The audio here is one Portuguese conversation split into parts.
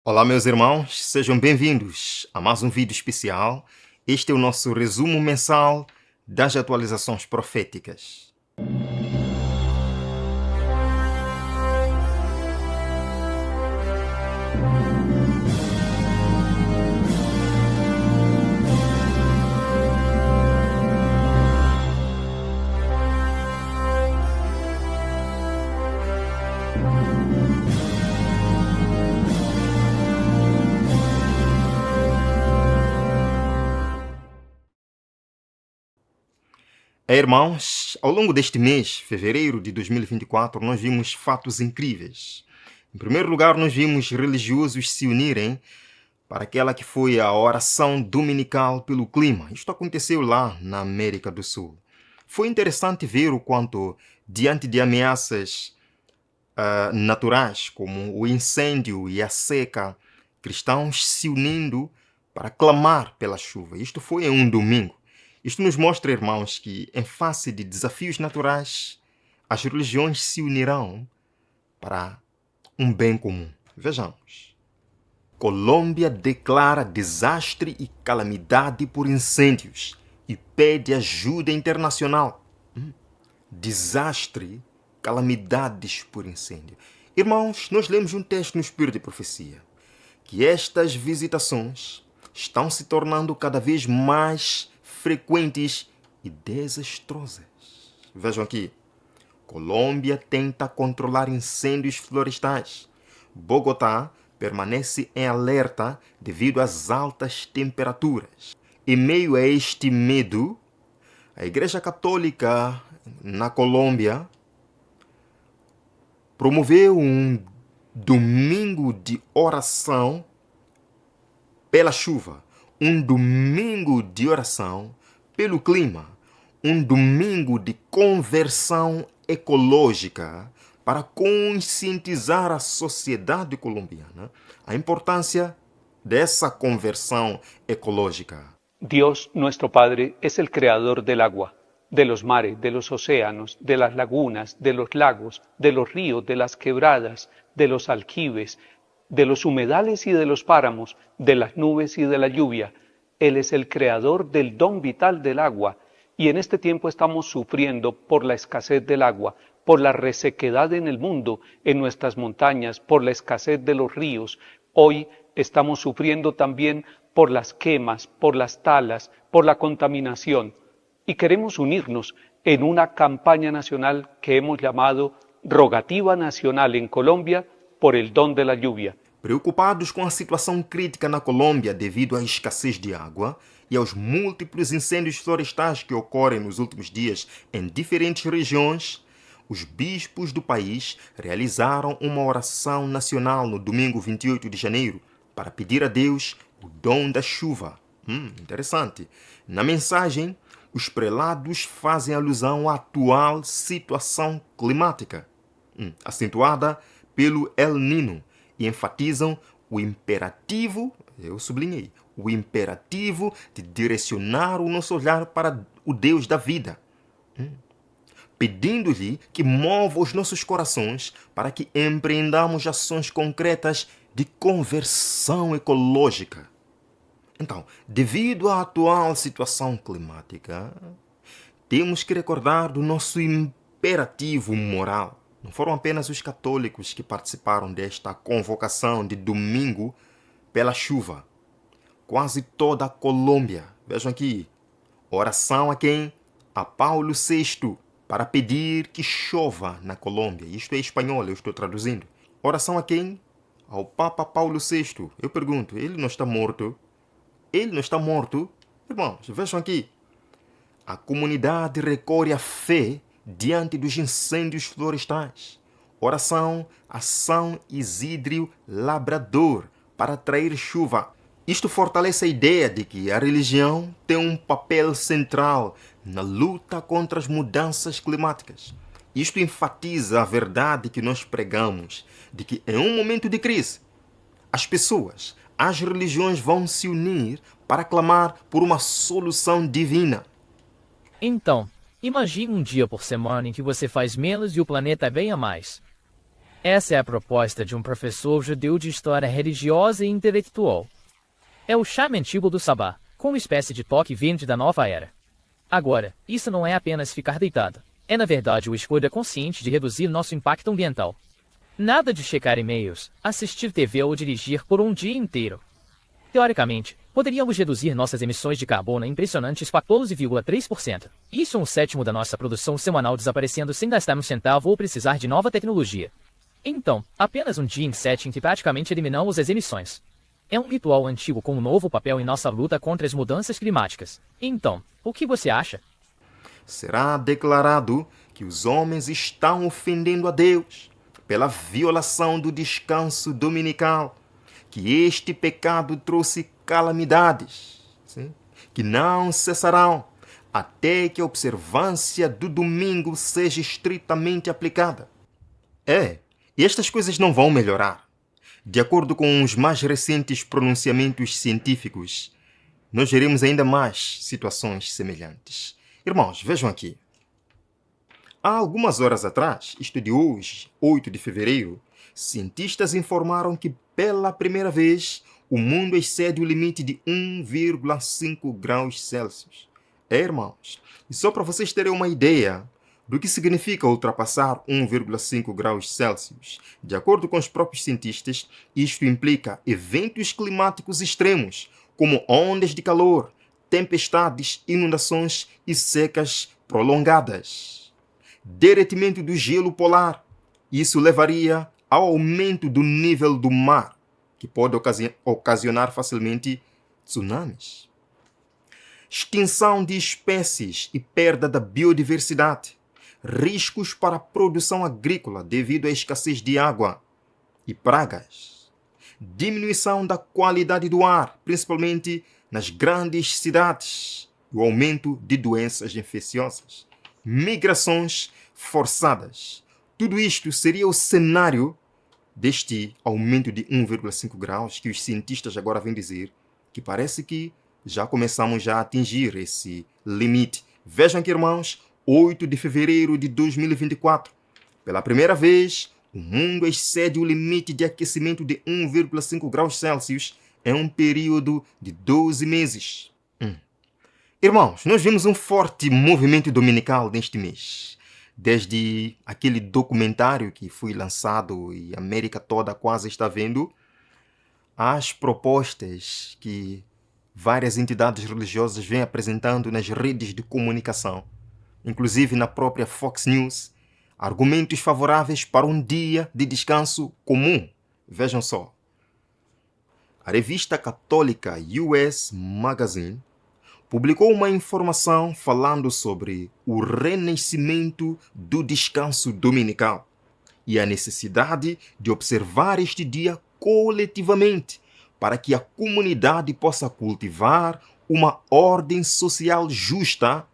Olá, meus irmãos, sejam bem-vindos a mais um vídeo especial. Este é o nosso resumo mensal das atualizações proféticas. Irmãos, ao longo deste mês, fevereiro de 2024, nós vimos fatos incríveis. Em primeiro lugar, nós vimos religiosos se unirem para aquela que foi a oração dominical pelo clima. Isto aconteceu lá na América do Sul. Foi interessante ver o quanto, diante de ameaças naturais, como o incêndio e a seca, cristãos se unindo para clamar pela chuva. Isto foi em um domingo. Isto nos mostra, irmãos, que em face de desafios naturais, as religiões se unirão para um bem comum. Vejamos. Colômbia declara desastre e calamidade por incêndios e pede ajuda internacional. Desastre, calamidades por incêndio. Irmãos, nós lemos um texto no Espírito de Profecia, que estas visitações estão se tornando cada vez mais frequentes e desastrosas. Vejam aqui. Colômbia tenta controlar incêndios florestais. Bogotá permanece em alerta devido às altas temperaturas. Em meio a este medo, a Igreja Católica na Colômbia promoveu um domingo de oração pela chuva. Um domingo de oração pelo clima, um domingo de conversão ecológica para conscientizar a sociedade colombiana a importância dessa conversão ecológica. Dios nuestro Padre es el creador del agua, de los mares, de los océanos, de las lagunas, de los lagos, de los ríos, de las quebradas, de los aljibes, de los humedales y de los páramos, de las nubes y de la lluvia. Él es el creador del don vital del agua, y en este tiempo estamos sufriendo por la escasez del agua, por la resequedad en el mundo, en nuestras montañas, por la escasez de los ríos. Hoy estamos sufriendo también por las quemas, por las talas, por la contaminación, y queremos unirnos en una campaña nacional que hemos llamado Rogativa Nacional en Colombia por el don de la lluvia. Preocupados com a situação crítica na Colômbia devido à escassez de água e aos múltiplos incêndios florestais que ocorrem nos últimos dias em diferentes regiões, os bispos do país realizaram uma oração nacional no domingo 28 de janeiro para pedir a Deus o dom da chuva. Interessante. Na mensagem, os prelados fazem alusão à atual situação climática, acentuada pelo El Niño, e enfatizam o imperativo, eu sublinhei, o imperativo de direcionar o nosso olhar para o Deus da vida, pedindo-lhe que mova os nossos corações para que empreendamos ações concretas de conversão ecológica. Então, devido à atual situação climática, temos que recordar do nosso imperativo moral. Não foram apenas os católicos que participaram desta convocação de domingo pela chuva. Quase toda a Colômbia. Vejam aqui. Oração a quem? A Paulo VI, para pedir que chova na Colômbia. Isto é espanhol, eu estou traduzindo. Oração a quem? Ao Papa Paulo VI. Eu pergunto, ele não está morto? Ele não está morto? Irmãos, vejam aqui. A comunidade recorre à fé diante dos incêndios florestais. Oração a São Isidro Labrador para atrair chuva. Isto fortalece a ideia de que a religião tem um papel central na luta contra as mudanças climáticas. Isto enfatiza a verdade que nós pregamos, de que em um momento de crise, as pessoas, as religiões vão se unir para clamar por uma solução divina. Então, imagine um dia por semana em que você faz menos e o planeta ganha mais. Essa é a proposta de um professor judeu de história religiosa e intelectual. É o charme antigo do sabá, com uma espécie de toque verde da nova era. Agora, isso não é apenas ficar deitado. É na verdade uma escolha consciente de reduzir nosso impacto ambiental. Nada de checar e-mails, assistir TV ou dirigir por um dia inteiro. Teoricamente, poderíamos reduzir nossas emissões de carbono em impressionantes 14,3%. Isso é um sétimo da nossa produção semanal desaparecendo sem gastar um centavo ou precisar de nova tecnologia. Então, apenas um dia em 7 em que praticamente eliminamos as emissões. É um ritual antigo com um novo papel em nossa luta contra as mudanças climáticas. Então, o que você acha? Será declarado que os homens estão ofendendo a Deus pela violação do descanso dominical, que este pecado trouxe calamidades, sim, que não cessarão até que a observância do domingo seja estritamente aplicada. E estas coisas não vão melhorar. De acordo com os mais recentes pronunciamentos científicos, nós veremos ainda mais situações semelhantes. Irmãos, vejam aqui. Há algumas horas atrás, isto de hoje, 8 de fevereiro, cientistas informaram que pela primeira vez o mundo excede o limite de 1,5 graus Celsius. Irmãos, e só para vocês terem uma ideia do que significa ultrapassar 1,5 graus Celsius, de acordo com os próprios cientistas, isto implica eventos climáticos extremos, como ondas de calor, tempestades, inundações e secas prolongadas. Derretimento do gelo polar. Isso levaria ao aumento do nível do mar, que pode ocasionar facilmente tsunamis. Extinção de espécies e perda da biodiversidade. Riscos para a produção agrícola devido à escassez de água e pragas. Diminuição da qualidade do ar, principalmente nas grandes cidades. O aumento de doenças infecciosas. Migrações forçadas. Tudo isto seria o cenário deste aumento de 1,5 graus que os cientistas agora vêm dizer que parece que já começamos a atingir esse limite. Vejam aqui, irmãos, 8 de fevereiro de 2024. Pela primeira vez, o mundo excede o limite de aquecimento de 1,5 graus Celsius em um período de 12 meses. Irmãos, nós vimos um forte movimento dominical neste mês. Desde aquele documentário que foi lançado e a América toda quase está vendo, as propostas que várias entidades religiosas vêm apresentando nas redes de comunicação, inclusive na própria Fox News, argumentos favoráveis para um dia de descanso comum. Vejam só. A revista católica US Magazine publicou uma informação falando sobre o renascimento do descanso dominical e a necessidade de observar este dia coletivamente para que a comunidade possa cultivar uma ordem social justa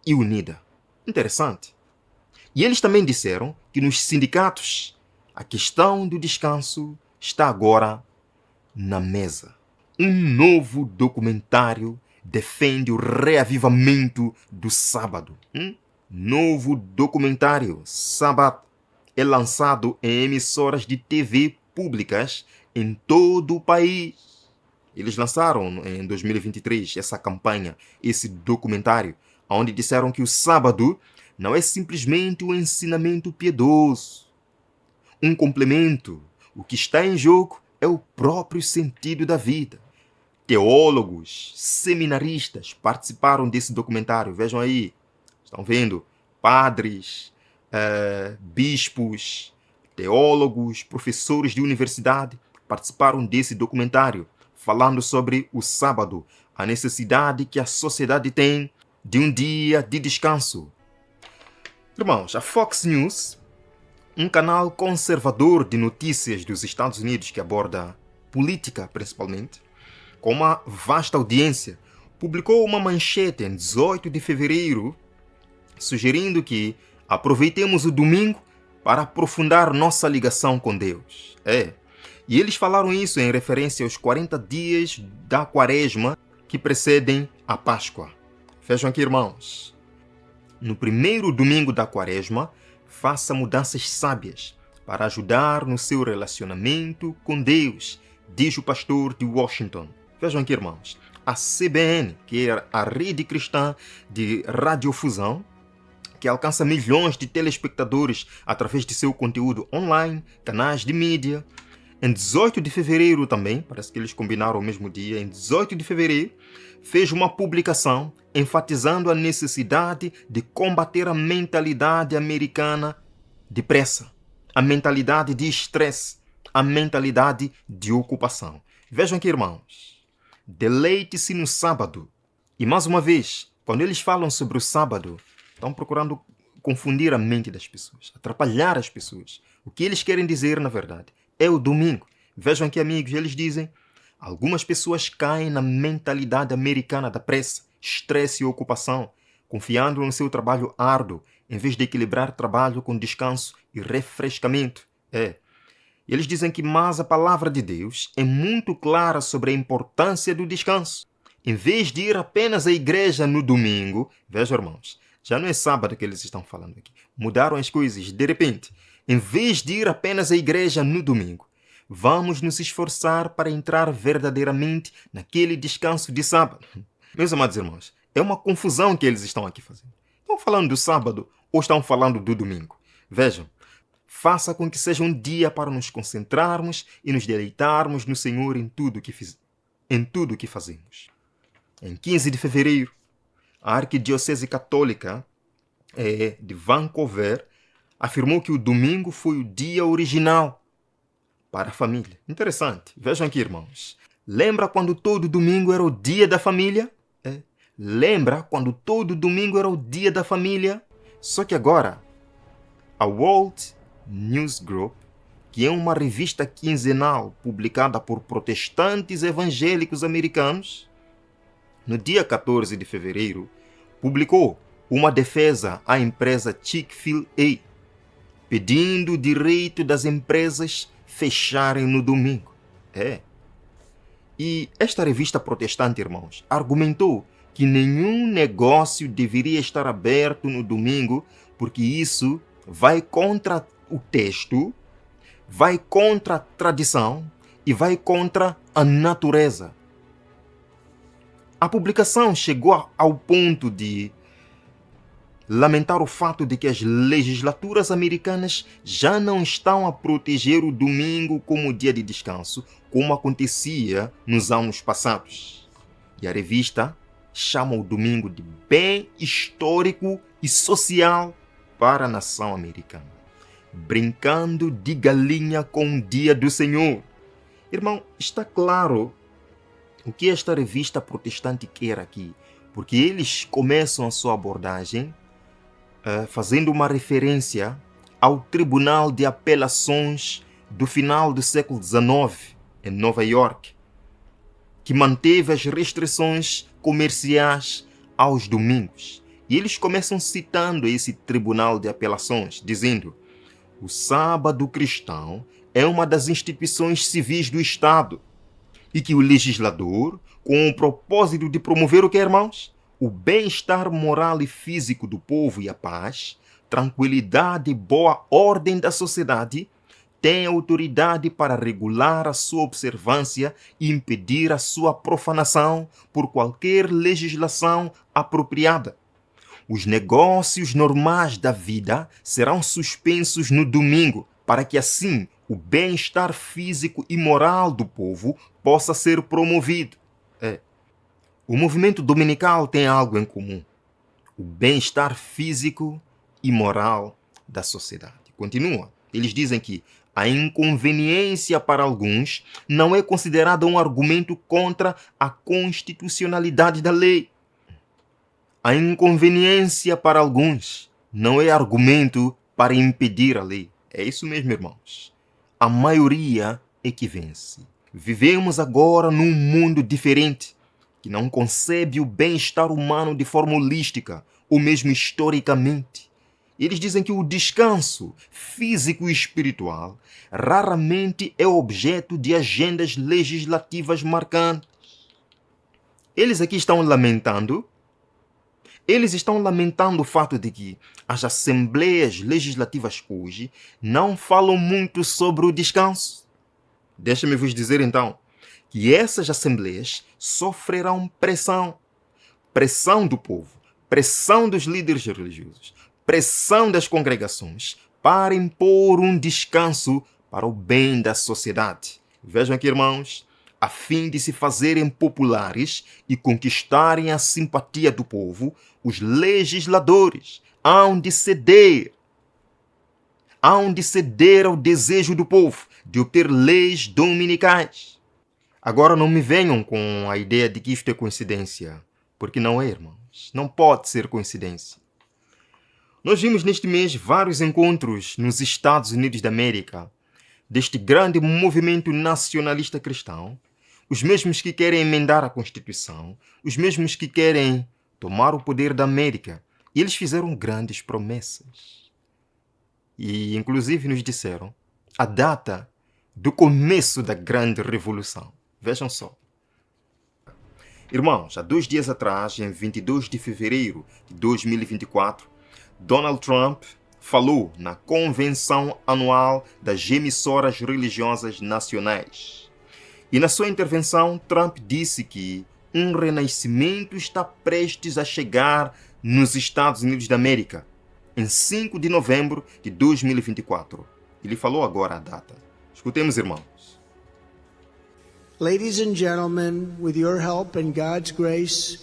e unida. Interessante. E eles também disseram que nos sindicatos a questão do descanso está agora na mesa. Um novo documentário defende o reavivamento do sábado. Novo documentário, Sabbath, é lançado em emissoras de TV públicas em todo o país. Eles lançaram em 2023 essa campanha, esse documentário, onde disseram que o sábado não é simplesmente um ensinamento piedoso, um complemento. O que está em jogo é o próprio sentido da vida. Teólogos, seminaristas participaram desse documentário. Vejam aí, estão vendo? Padres, bispos, teólogos, professores de universidade participaram desse documentário, falando sobre o sábado, a necessidade que a sociedade tem de um dia de descanso. Irmãos, a Fox News, um canal conservador de notícias dos Estados Unidos que aborda política principalmente, com uma vasta audiência, publicou uma manchete em 18 de fevereiro sugerindo que aproveitemos o domingo para aprofundar nossa ligação com Deus. E eles falaram isso em referência aos 40 dias da Quaresma que precedem a Páscoa. Vejam aqui, irmãos. No primeiro domingo da Quaresma, faça mudanças sábias para ajudar no seu relacionamento com Deus, diz o pastor de Washington. Vejam aqui, irmãos, a CBN, que é a rede cristã de radiodifusão, que alcança milhões de telespectadores através de seu conteúdo online, canais de mídia. Em 18 de fevereiro também, parece que eles combinaram o mesmo dia, em 18 de fevereiro, fez uma publicação enfatizando a necessidade de combater a mentalidade americana de pressa, a mentalidade de estresse, a mentalidade de ocupação. Vejam aqui, irmãos, deleite-se no sábado. E mais uma vez, quando eles falam sobre o sábado, estão procurando confundir a mente das pessoas, atrapalhar as pessoas. O que eles querem dizer, na verdade, é o domingo. Vejam aqui, amigos, eles dizem: algumas pessoas caem na mentalidade americana da pressa, estresse e ocupação, confiando no seu trabalho árduo, em vez de equilibrar trabalho com descanso e refrescamento. Eles dizem que mas a palavra de Deus é muito clara sobre a importância do descanso. Em vez de ir apenas à igreja no domingo, vejam, irmãos, já não é sábado que eles estão falando aqui. Mudaram as coisas de repente. Em vez de ir apenas à igreja no domingo, vamos nos esforçar para entrar verdadeiramente naquele descanso de sábado. Meus amados irmãos, é uma confusão que eles estão aqui fazendo. Estão falando do sábado ou estão falando do domingo? Vejam, faça com que seja um dia para nos concentrarmos e nos deleitarmos no Senhor em tudo que fazemos. Em 15 de fevereiro, a Arquidiocese Católica de Vancouver afirmou que o domingo foi o dia original para a família. Interessante. Vejam aqui, irmãos. Lembra quando todo domingo era o dia da família? Lembra quando todo domingo era o dia da família? Só que agora, a World News Group, que é uma revista quinzenal publicada por protestantes evangélicos americanos, no dia 14 de fevereiro, publicou uma defesa à empresa Chick-fil-A, pedindo o direito das empresas fecharem no domingo. E esta revista protestante, irmãos, argumentou que nenhum negócio deveria estar aberto no domingo, porque isso vai contra o texto, vai contra a tradição e vai contra a natureza. A publicação chegou ao ponto de lamentar o fato de que as legislaturas americanas já não estão a proteger o domingo como dia de descanso, como acontecia nos anos passados. E a revista chama o domingo de bem histórico e social para a nação americana, brincando de galinha com o dia do Senhor. Irmão, está claro o que esta revista protestante quer aqui, porque eles começam a sua abordagem fazendo uma referência ao Tribunal de Apelações do final do século XIX, em Nova York, que manteve as restrições comerciais aos domingos. E eles começam citando esse Tribunal de Apelações, dizendo: o sábado cristão é uma das instituições civis do Estado, e que o legislador, com o propósito de promover o que, irmãos? O bem-estar moral e físico do povo e a paz, tranquilidade e boa ordem da sociedade, tem autoridade para regular a sua observância e impedir a sua profanação por qualquer legislação apropriada. Os negócios normais da vida serão suspensos no domingo, para que assim o bem-estar físico e moral do povo possa ser promovido. O movimento dominical tem algo em comum: o bem-estar físico e moral da sociedade. Continua. Eles dizem que a inconveniência para alguns não é considerada um argumento contra a constitucionalidade da lei. A inconveniência para alguns não é argumento para impedir a lei. É isso mesmo, irmãos. A maioria é que vence. Vivemos agora num mundo diferente, que não concebe o bem-estar humano de forma holística, ou mesmo historicamente. Eles dizem que o descanso físico e espiritual raramente é objeto de agendas legislativas marcantes. Eles aqui estão lamentando Eles estão lamentando o fato de que as assembleias legislativas hoje não falam muito sobre o descanso. Deixa-me vos dizer então que essas assembleias sofrerão pressão. Pressão do povo, pressão dos líderes religiosos, pressão das congregações para impor um descanso para o bem da sociedade. Vejam aqui, irmãos, a fim de se fazerem populares e conquistarem a simpatia do povo, os legisladores hão de ceder ao desejo do povo de obter leis dominicais. Agora não me venham com a ideia de que isto é coincidência, porque não é, irmãos. Não pode ser coincidência. Nós vimos neste mês vários encontros nos Estados Unidos da América deste grande movimento nacionalista cristão, os mesmos que querem emendar a Constituição, os mesmos que querem tomar o poder da América. E eles fizeram grandes promessas. E, inclusive, nos disseram a data do começo da grande revolução. Vejam só. Irmãos, há 2 dias atrás, em 22 de fevereiro de 2024, Donald Trump falou na Convenção Anual das Emissoras Religiosas Nacionais. E na sua intervenção, Trump disse que um renascimento está prestes a chegar nos Estados Unidos da América, em 5 de novembro de 2024. Ele falou agora a data. Escutemos, irmãos. Ladies and gentlemen, with your help and God's grace,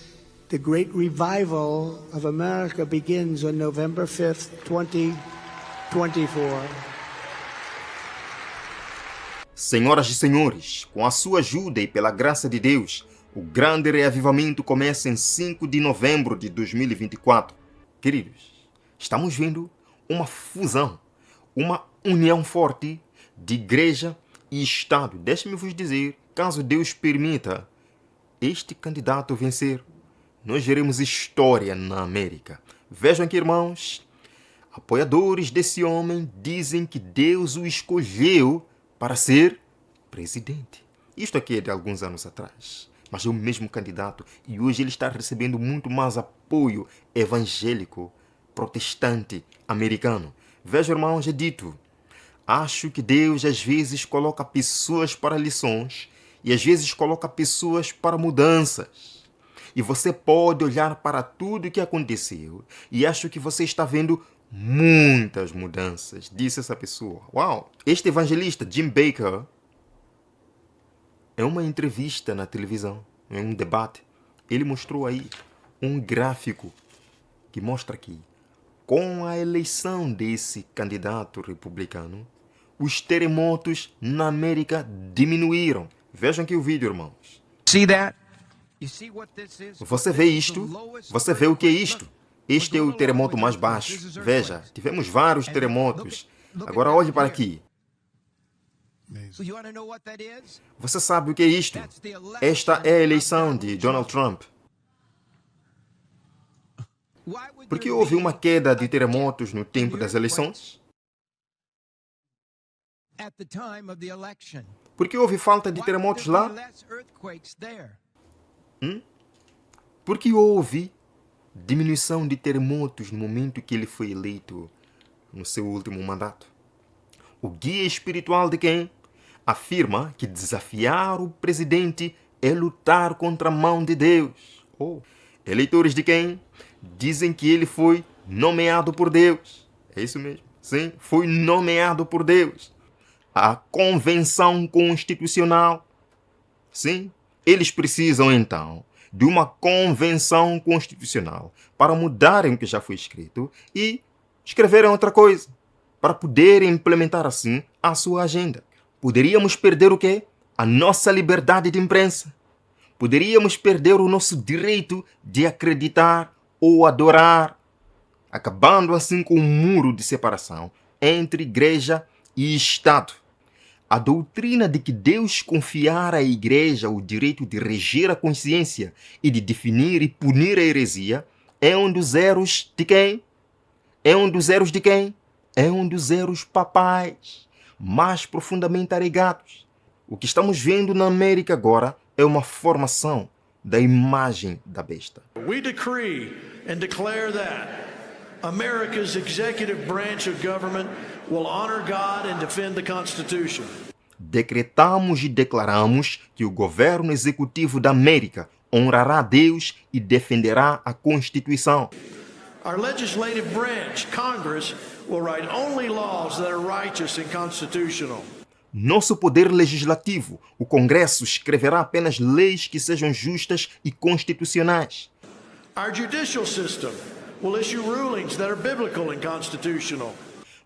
the great revival of America begins on November 5th, 2024. Senhoras e senhores, com a sua ajuda e pela graça de Deus, o grande reavivamento começa em 5 de novembro de 2024. Queridos, estamos vendo uma fusão, uma união forte de igreja e Estado. Deixe-me vos dizer, caso Deus permita este candidato vencer, nós veremos história na América. Vejam aqui, irmãos, apoiadores desse homem dizem que Deus o escolheu para ser presidente. Isto aqui é de alguns anos atrás, mas é o mesmo candidato e hoje ele está recebendo muito mais apoio evangélico, protestante, americano. Vejam, irmãos, é dito, acho que Deus às vezes coloca pessoas para lições e às vezes coloca pessoas para mudanças. E você pode olhar para tudo o que aconteceu e acho que você está vendo muitas mudanças, disse essa pessoa. Uau! Este evangelista, Jim Baker, em uma entrevista na televisão, em um debate, ele mostrou aí um gráfico que mostra que, com a eleição desse candidato republicano, os terremotos na América diminuíram. Vejam aqui o vídeo, irmãos. Você vê isto? Você vê o que é isto? Este é o terremoto mais baixo. Veja, tivemos vários terremotos. Agora olhe para aqui. Você sabe o que é isto? Esta é a eleição de Donald Trump. Por que houve uma queda de terremotos no tempo das eleições? Por que houve falta de terremotos lá? Por que houve diminuição de terremotos no momento que ele foi eleito no seu último mandato? O guia espiritual de quem afirma que desafiar o presidente é lutar contra a mão de Deus. Eleitores de quem dizem que ele foi nomeado por Deus. É isso mesmo. Sim, foi nomeado por Deus. A Convenção Constitucional. Sim, eles precisam então de uma convenção constitucional para mudarem o que já foi escrito e escreverem outra coisa, para poderem implementar assim a sua agenda. Poderíamos perder o quê? A nossa liberdade de imprensa. Poderíamos perder o nosso direito de acreditar ou adorar, acabando assim com um muro de separação entre igreja e Estado. A doutrina de que Deus confiara à igreja o direito de reger a consciência e de definir e punir a heresia é um dos erros de quem? É um dos erros de quem? É um dos erros papais, mais profundamente arraigados. O que estamos vendo na América agora é uma formação da imagem da besta. We decree and declare that America's executive branch of government will honor God and defend the Constitution. Decretamos e declaramos que o governo executivo da América honrará Deus e defenderá a Constituição. Our legislative branch, Congress, will write only laws that are righteous and constitutional. Nosso poder legislativo, o Congresso, escreverá apenas leis que sejam justas e constitucionais. Our judicial system will issue rulings that are biblical and constitutional.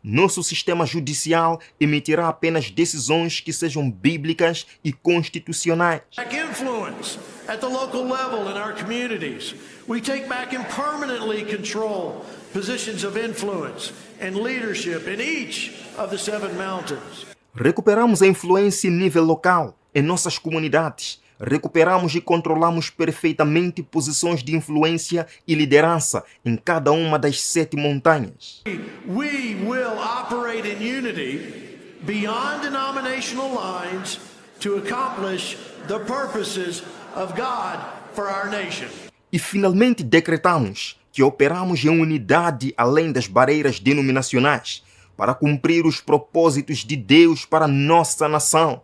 Nosso sistema judicial emitirá apenas decisões que sejam bíblicas e constitucionais. Back influence at the local level in our communities. We take back and permanently control positions of influence and leadership in each of the 7 mountains. Recuperamos a influência em nível local, em nossas comunidades. Recuperamos e controlamos perfeitamente posições de influência e liderança em cada uma das 7 montanhas. We will operate in unity beyond denominational lines to accomplish the purposes of God for our nation. E finalmente decretamos que operamos em unidade além das barreiras denominacionais para cumprir os propósitos de Deus para nossa nação.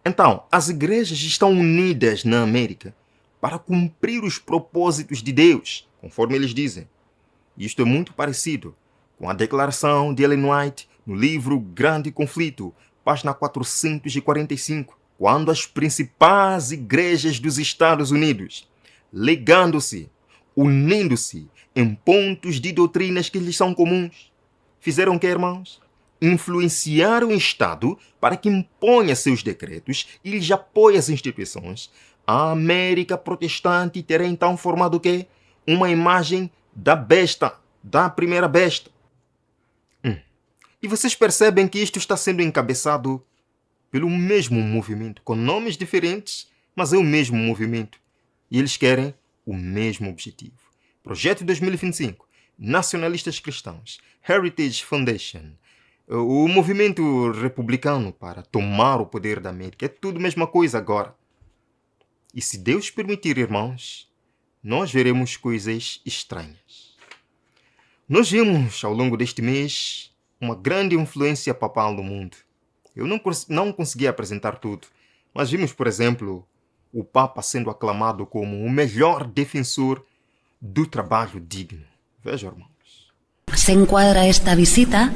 Então, as igrejas estão unidas na América para cumprir os propósitos de Deus, conforme eles dizem. Isto é muito parecido com a declaração de Ellen White no livro Grande Conflito, página 445, quando as principais igrejas dos Estados Unidos, ligando-se, unindo-se em pontos de doutrinas que lhes são comuns, fizeram o que, irmãos? Influenciar o Estado para que imponha seus decretos e lhes apoie as instituições. A América protestante terá então formado o quê? Uma imagem da besta, da primeira besta. E vocês percebem que isto está sendo encabeçado pelo mesmo movimento, com nomes diferentes, mas é o mesmo movimento. E eles querem o mesmo objetivo. Projeto 2025, Nacionalistas Cristãos, Heritage Foundation, o movimento republicano para tomar o poder da América. É tudo a mesma coisa agora. E se Deus permitir, irmãos, nós veremos coisas estranhas. Nós vimos ao longo deste mês uma grande influência papal no mundo. Eu não consegui apresentar tudo, mas vimos, por exemplo, o Papa sendo aclamado como o melhor defensor do trabalho digno. Vejam, irmãos. Se encuadra esta visita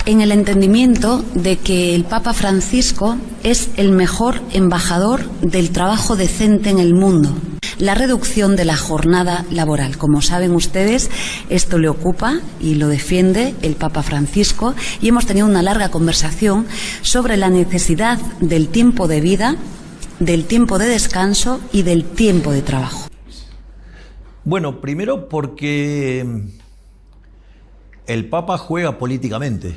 en el entendimiento de que el Papa Francisco es el mejor embajador del trabajo decente en el mundo. La reducción de la jornada laboral. Como saben ustedes, esto le ocupa y lo defiende el Papa Francisco, y hemos tenido una larga conversación sobre la necesidad del tiempo de vida, del tiempo de descanso y del tiempo de trabajo. Bueno, primero porque el Papa juega políticamente.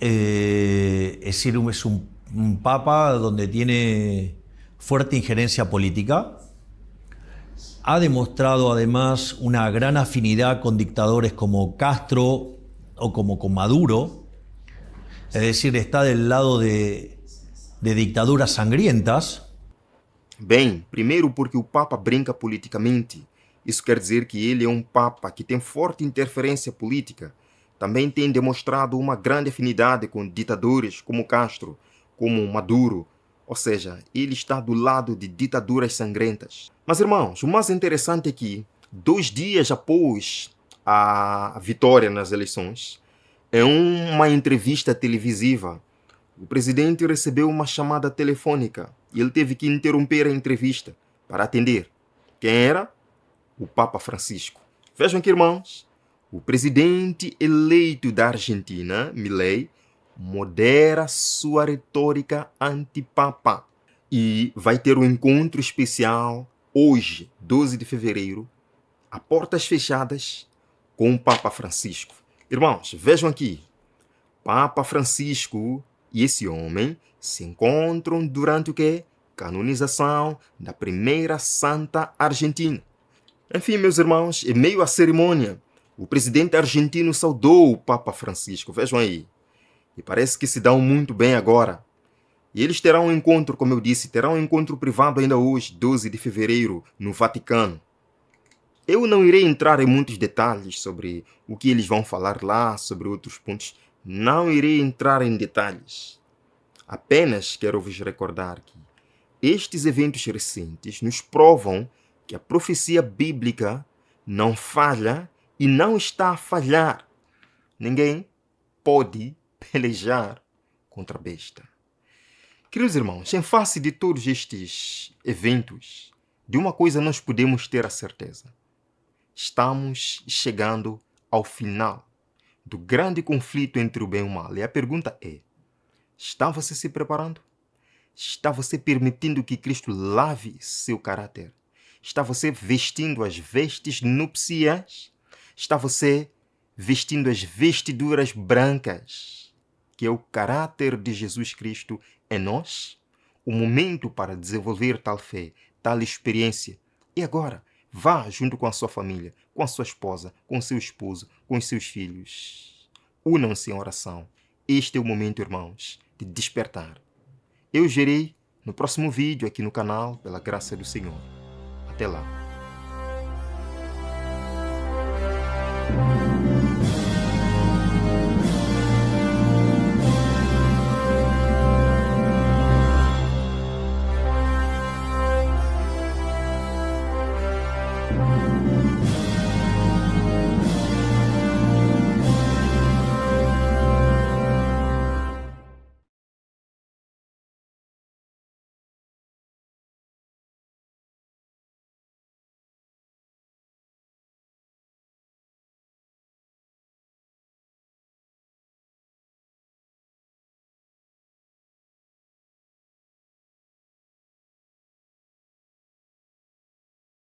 Es decir, es un Papa donde tiene fuerte injerencia política. Ha demostrado además una gran afinidad con dictadores como Castro o como con Maduro. Es decir, está del lado de dictaduras sangrientas. Bem, primeiro porque o Papa brinca politicamente. Isso quer dizer que ele é um Papa que tem forte interferência política. Também tem demonstrado uma grande afinidade com ditadores como Castro, como Maduro. Ou seja, ele está do lado de ditaduras sangrentas. Mas, irmãos, o mais interessante é que, 2 dias após a vitória nas eleições, em uma entrevista televisiva, o presidente recebeu uma chamada telefônica e ele teve que interromper a entrevista para atender. Quem era? O Papa Francisco. Vejam aqui, irmãos, o presidente eleito da Argentina, Milei, modera sua retórica antipapa e vai ter um encontro especial hoje, 12 de fevereiro, a portas fechadas, com o Papa Francisco. Irmãos, vejam aqui, Papa Francisco e esse homem se encontram durante o quê? Canonização da primeira santa argentina. Enfim, meus irmãos, em meio à cerimônia, o presidente argentino saudou o Papa Francisco. Vejam aí. E parece que se dão muito bem agora. E eles terão um encontro, como eu disse, terão um encontro privado ainda hoje, 12 de fevereiro, no Vaticano. Eu não irei entrar em muitos detalhes sobre o que eles vão falar lá, sobre outros pontos. Não irei entrar em detalhes. Apenas quero vos recordar que estes eventos recentes nos provam que a profecia bíblica não falha e não está a falhar. Ninguém pode pelejar contra a besta. Queridos irmãos, em face de todos estes eventos, de uma coisa nós podemos ter a certeza. Estamos chegando ao final do grande conflito entre o bem e o mal. E a pergunta é, está você se preparando? Está você permitindo que Cristo lave seu caráter? Está você vestindo as vestes núpcias? Está você vestindo as vestiduras brancas, que é o caráter de Jesus Cristo em nós? O momento para desenvolver tal fé, tal experiência. E agora, vá junto com a sua família, com a sua esposa, com seu esposo, com os seus filhos. Unam-se em oração. Este é o momento, irmãos, de despertar. Eu os verei no próximo vídeo aqui no canal, pela graça do Senhor. Até lá.